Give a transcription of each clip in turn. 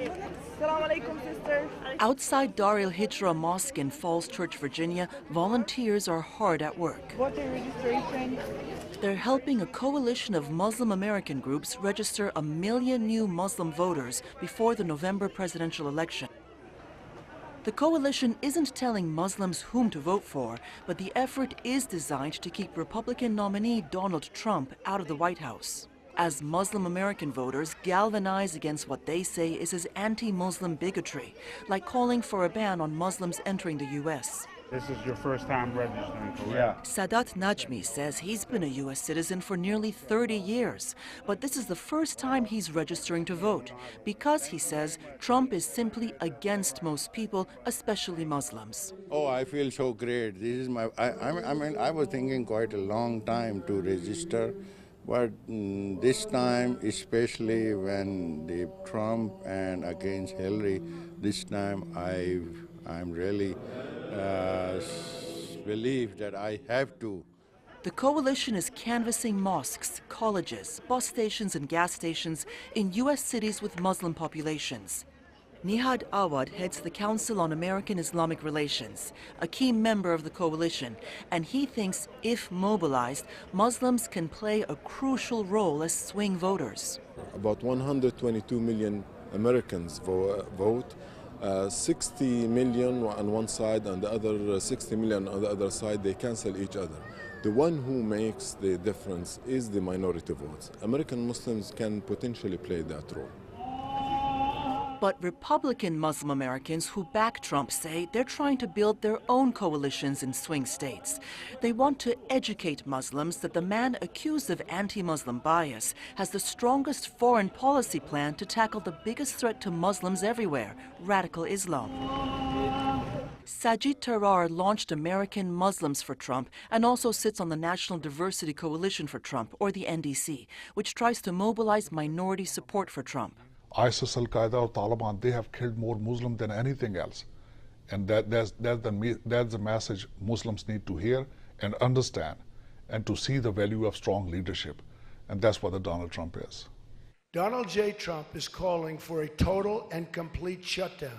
Assalamu alaikum, sister. Outside Dar el-Hijra Mosque in Falls Church, Virginia, volunteers are hard at work. Voter registration. They're helping a coalition of Muslim American groups register 1 million new Muslim voters before the November presidential election. The coalition isn't telling Muslims whom to vote for, but the effort is designed to keep Republican nominee Donald Trump out of the White House, as Muslim American voters galvanize against what they say is his anti-Muslim bigotry, like calling for a ban on Muslims entering the U.S. This is your first time registering, correct? Sadat Najmi says he's been a U.S. citizen for nearly 30 years, but this is the first time he's registering to vote because, he says, Trump is simply against most people, especially Muslims. Oh, I feel so great. This is my. I mean, I was thinking quite a long time to register, but this time, especially when the Trump and against Hillary, this time I'm really believe that I have to. The coalition is canvassing mosques, colleges, bus stations and gas stations in U.S. cities with Muslim populations. Nihad Awad heads the Council on American Islamic Relations, a key member of the coalition, and he thinks if mobilized, Muslims can play a crucial role as swing voters. About 122 million Americans vote. 60 million on one side and the other 60 million on the other side, they cancel each other. The one who makes the difference is the minority votes. American Muslims can potentially play that role. But Republican Muslim Americans who back Trump say they're trying to build their own coalitions in swing states. They want to educate Muslims that the man accused of anti-Muslim bias has the strongest foreign policy plan to tackle the biggest threat to Muslims everywhere, radical Islam. Sajid Tarar launched American Muslims for Trump and also sits on the National Diversity Coalition for Trump, or the NDC, which tries to mobilize minority support for Trump. ISIS, Al-Qaeda, or Taliban, they have killed more Muslims than anything else. And that's the message Muslims need to hear and understand, and to see the value of strong leadership. And that's what the Donald Trump is. Donald J. Trump is calling for a total and complete shutdown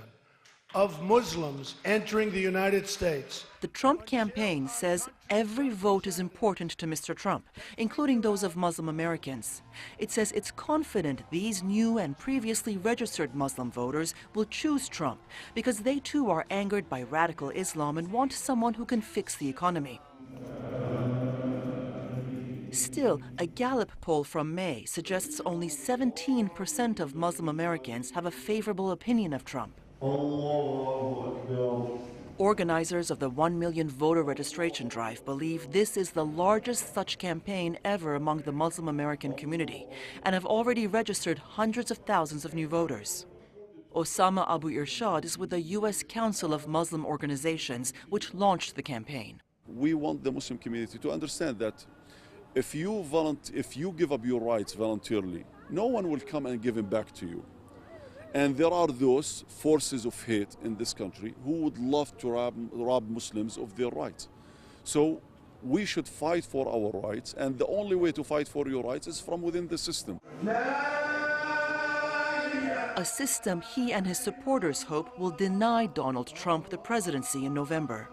of Muslims entering the United States. The Trump campaign says every vote is important to Mr. Trump, including those of Muslim Americans. It says it's confident these new and previously registered Muslim voters will choose Trump because they too are angered by radical Islam and want someone who can fix the economy. Still, a Gallup poll from May suggests only 17% of Muslim Americans have a favorable opinion of Trump. Organizers of the 1 million voter registration drive believe this is the largest such campaign ever among the Muslim American community and have already registered hundreds of thousands of new voters. Osama Abu Irshad is with the U.S. Council of Muslim Organizations, which launched the campaign. We want the Muslim community to understand that if you give up your rights voluntarily, no one will come and give them back to you. And there are those forces of hate in this country who would love to rob Muslims of their rights. So we should fight for our rights, and the only way to fight for your rights is from within the system. A system he and his supporters hope will deny Donald Trump the presidency in November.